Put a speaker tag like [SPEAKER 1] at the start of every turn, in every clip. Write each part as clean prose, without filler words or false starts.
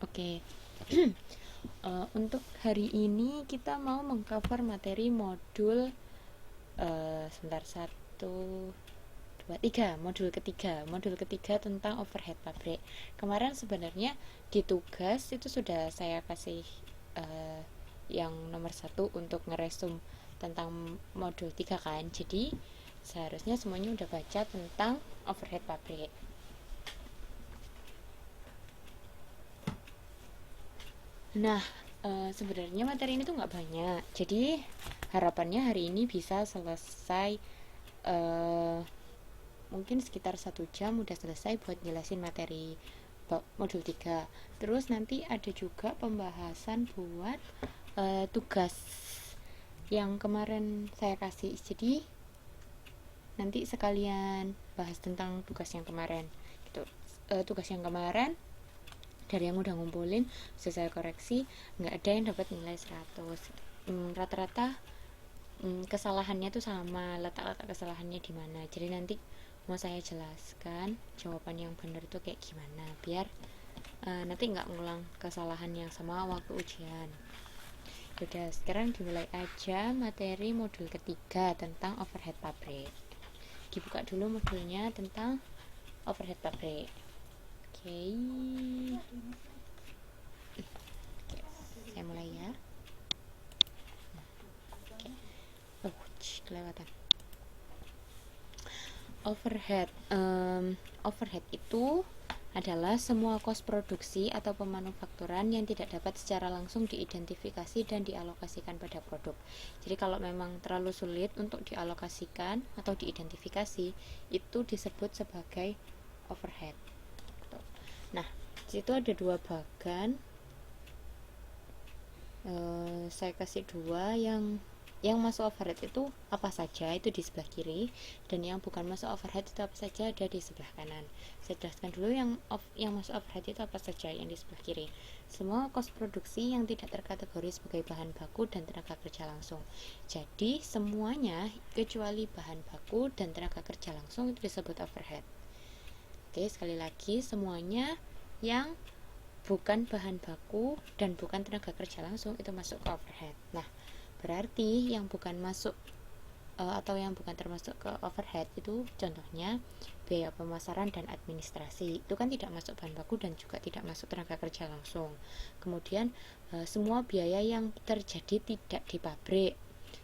[SPEAKER 1] Oke. Untuk hari ini kita mau mengcover materi modul sebentar, 1, 2, 3, modul ketiga tentang overhead pabrik. Kemarin sebenarnya di tugas itu sudah saya kasih yang nomor 1 untuk ngeresum tentang modul 3 kan. Jadi seharusnya semuanya udah baca tentang overhead pabrik. Nah, sebenarnya materi ini tuh nggak banyak. Jadi harapannya hari ini bisa selesai, mungkin sekitar 1 jam udah selesai buat jelasin materi modul 3. Terus nanti ada juga pembahasan buat tugas yang kemarin saya kasih. Jadi nanti sekalian bahas tentang tugas yang kemarin gitu. Tugas yang kemarin dari yang udah ngumpulin sudah saya koreksi, nggak ada yang dapat nilai 100. Rata-rata kesalahannya tuh sama, letak-letak kesalahannya di mana. Jadi nanti mau saya jelaskan jawaban yang benar itu kayak gimana biar nanti nggak ngulang kesalahan yang sama waktu ujian. Udah, sekarang dimulai aja materi modul ketiga tentang overhead pabrik. Dibuka dulu modulnya tentang overhead pabrik. Oke. Saya mulai ya. Kelewatan. Overhead itu adalah semua kos produksi atau pemanufakturan yang tidak dapat secara langsung diidentifikasi dan dialokasikan pada produk. Jadi kalau memang terlalu sulit untuk dialokasikan atau diidentifikasi, itu disebut sebagai overhead. Nah, disitu ada 2 bagan. Saya kasih 2 yang masuk overhead itu apa saja, itu di sebelah kiri, dan yang bukan masuk overhead itu apa saja, ada di sebelah kanan. Saya jelaskan dulu yang masuk overhead itu apa saja yang di sebelah kiri. Semua kos produksi yang tidak terkategori sebagai bahan baku dan tenaga kerja langsung. Jadi semuanya kecuali bahan baku dan tenaga kerja langsung itu disebut overhead. Oke, sekali lagi, semuanya yang bukan bahan baku dan bukan tenaga kerja langsung itu masuk ke overhead. Nah, berarti yang bukan masuk atau yang bukan termasuk ke overhead itu contohnya biaya pemasaran dan administrasi, itu kan tidak masuk bahan baku dan juga tidak masuk tenaga kerja langsung. Kemudian semua biaya yang terjadi tidak di pabrik,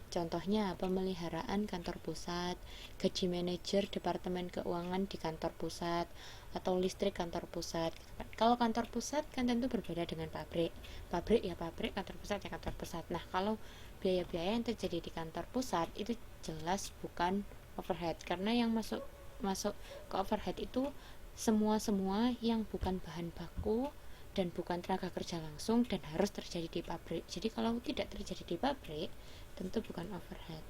[SPEAKER 1] contohnya pemeliharaan kantor pusat, gaji manajer departemen keuangan di kantor pusat, atau listrik kantor pusat. Kalau kantor pusat kan tentu berbeda dengan pabrik. Pabrik ya pabrik, kantor pusat ya kantor pusat. Nah, kalau biaya-biaya yang terjadi di kantor pusat itu jelas bukan overhead, karena yang masuk ke overhead itu semua yang bukan bahan baku dan bukan tenaga kerja langsung dan harus terjadi di pabrik. Jadi kalau tidak terjadi di pabrik tentu bukan overhead.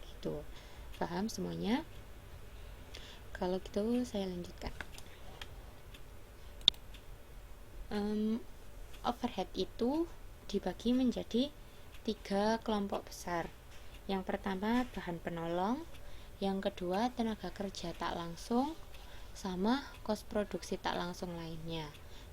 [SPEAKER 1] Gitu. Paham semuanya? Kalau gitu saya lanjutkan. Overhead itu dibagi menjadi 3 kelompok besar. Yang pertama bahan penolong, yang kedua tenaga kerja tak langsung, sama kos produksi tak langsung lainnya.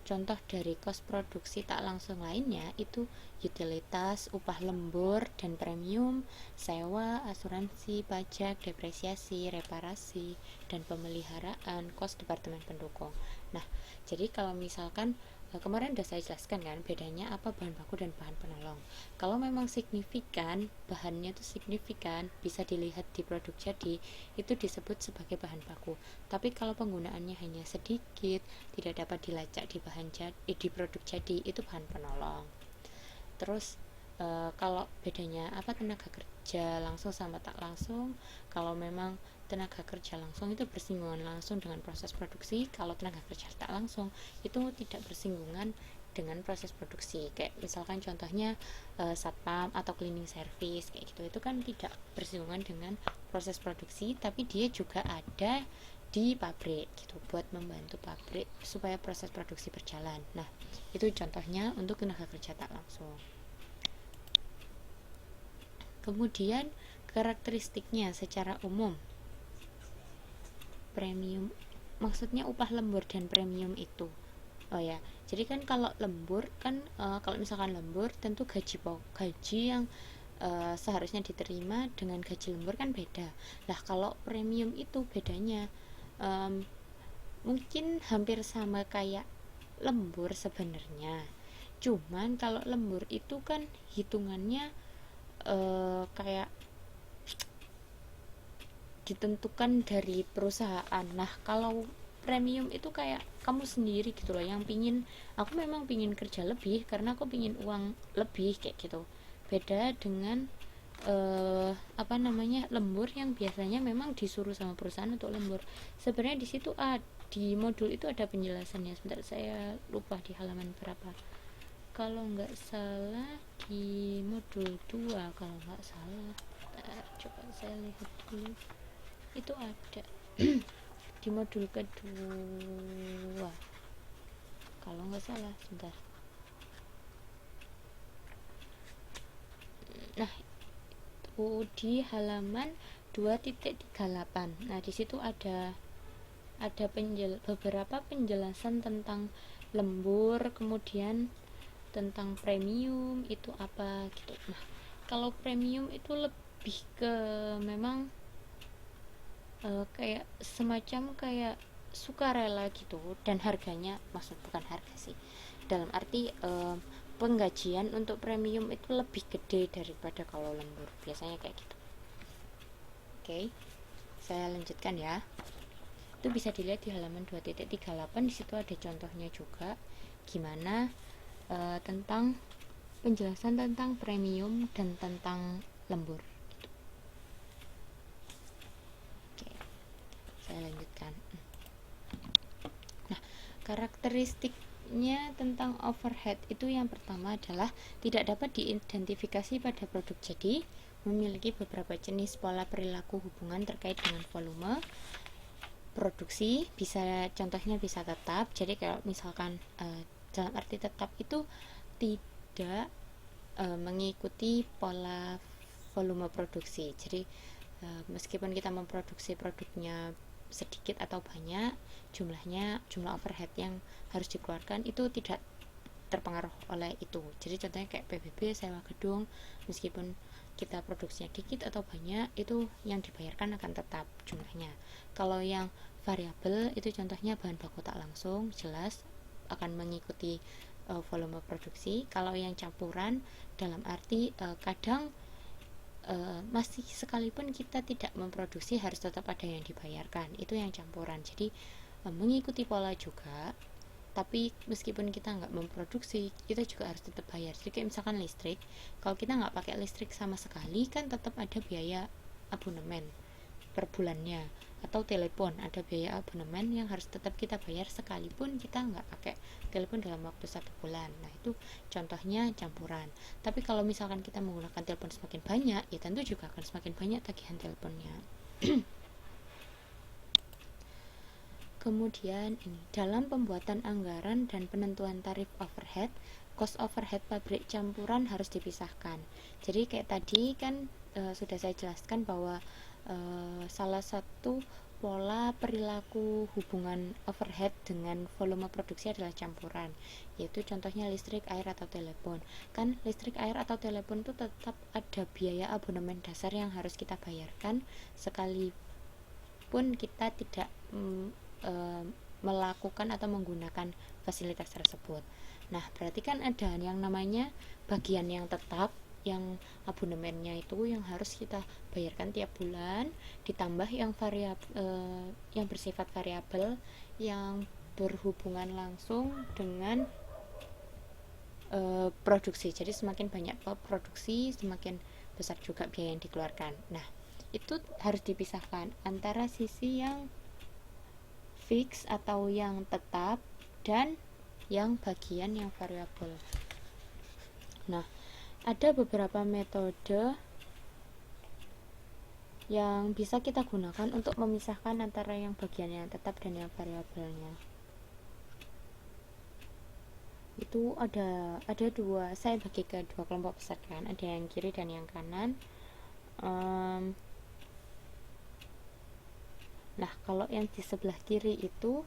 [SPEAKER 1] Contoh dari kos produksi tak langsung lainnya itu utilitas, upah lembur dan premium, sewa, asuransi, pajak, depresiasi, reparasi, dan pemeliharaan, kos departemen pendukung. Nah, jadi kalau misalkan kemarin udah saya jelaskan kan bedanya apa bahan baku dan bahan penolong. Kalau memang signifikan, bahannya itu signifikan, bisa dilihat di produk jadi, itu disebut sebagai bahan baku. Tapi kalau penggunaannya hanya sedikit, tidak dapat dilacak di di produk jadi, itu bahan penolong. Terus kalau bedanya apa tenaga kerja langsung sama tak langsung, kalau memang tenaga kerja langsung itu bersinggungan langsung dengan proses produksi, kalau tenaga kerja tak langsung itu tidak bersinggungan dengan proses produksi. Kayak misalkan contohnya satpam atau cleaning service kayak gitu, itu kan tidak bersinggungan dengan proses produksi, tapi dia juga ada di pabrik gitu buat membantu pabrik supaya proses produksi berjalan. Nah, itu contohnya untuk tenaga kerja tak langsung. Kemudian karakteristiknya secara umum, premium maksudnya upah lembur dan premium itu Oh ya, jadi kan kalau lembur kan kalau misalkan lembur tentu gaji yang seharusnya diterima dengan gaji lembur kan beda. Lah kalau premium itu bedanya em, mungkin hampir sama kayak lembur sebenarnya. Cuman kalau lembur itu kan hitungannya kayak ditentukan dari perusahaan. Nah kalau premium itu kayak kamu sendiri gitu loh yang pingin, aku memang pingin kerja lebih karena aku pingin uang lebih kayak gitu. Beda dengan apa namanya lembur yang biasanya memang disuruh sama perusahaan untuk lembur. Sebenarnya di situ di modul itu ada penjelasannya. Sebentar, saya lupa di halaman berapa. Kalau nggak salah di modul 2 kalau nggak salah. Coba saya lihat dulu. Itu ada di modul kedua kalau nggak salah. Sebentar. Nah, itu di halaman 2.38. Nah, di situ ada beberapa penjelasan tentang lembur, kemudian tentang premium itu apa gitu. Nah, kalau premium itu lebih ke memang kayak semacam kayak sukarela gitu, dan harganya, maksud bukan harga sih, dalam arti penggajian untuk premium itu lebih gede daripada kalau lembur, biasanya kayak gitu. Oke, saya lanjutkan ya. Itu bisa dilihat di halaman 2.38. Di situ ada contohnya juga gimana tentang penjelasan tentang premium dan tentang lembur. Oke, saya lanjutkan. Nah, karakteristiknya tentang overhead itu yang pertama adalah tidak dapat diidentifikasi pada produk, jadi memiliki beberapa jenis pola perilaku hubungan terkait dengan volume produksi. Contohnya bisa tetap, jadi kalau misalkan dalam arti tetap itu tidak mengikuti pola volume produksi. Jadi meskipun kita memproduksi produknya sedikit atau banyak, jumlah overhead yang harus dikeluarkan itu tidak terpengaruh oleh itu. Jadi contohnya kayak PBB, sewa gedung, meskipun kita produksinya dikit atau banyak, itu yang dibayarkan akan tetap jumlahnya. Kalau yang variabel itu contohnya bahan baku tak langsung, jelas akan mengikuti volume produksi. Kalau yang campuran dalam arti kadang masih sekalipun kita tidak memproduksi harus tetap ada yang dibayarkan, itu yang campuran. Jadi mengikuti pola juga, tapi meskipun kita nggak memproduksi kita juga harus tetap bayar. Jadi kayak misalkan listrik, kalau kita nggak pakai listrik sama sekali kan tetap ada biaya abonemen per bulannya, atau telepon ada biaya abonemen yang harus tetap kita bayar sekalipun kita nggak pakai telepon dalam waktu 1 bulan. Nah itu contohnya campuran. Tapi kalau misalkan kita menggunakan telepon semakin banyak, ya tentu juga akan semakin banyak tagihan teleponnya. Kemudian ini, dalam pembuatan anggaran dan penentuan tarif overhead, cost overhead pabrik campuran harus dipisahkan. Jadi kayak tadi kan sudah saya jelaskan bahwa salah satu pola perilaku hubungan overhead dengan volume produksi adalah campuran, yaitu contohnya listrik, air, atau telepon. Kan listrik, air, atau telepon itu tetap ada biaya abonemen dasar yang harus kita bayarkan sekalipun kita tidak melakukan atau menggunakan fasilitas tersebut. Nah, berarti kan ada yang namanya bagian yang tetap, yang abonemennya itu yang harus kita bayarkan tiap bulan, ditambah yang yang bersifat variabel yang berhubungan langsung dengan produksi. Jadi semakin banyak produksi, semakin besar juga biaya yang dikeluarkan. Nah, itu harus dipisahkan antara sisi yang fix atau yang tetap dan yang bagian yang variabel. Nah, ada beberapa metode yang bisa kita gunakan untuk memisahkan antara yang bagian yang tetap dan yang variabelnya. Itu ada dua, saya bagi ke dua kelompok besar kan, ada yang kiri dan yang kanan. Nah, kalau yang di sebelah kiri itu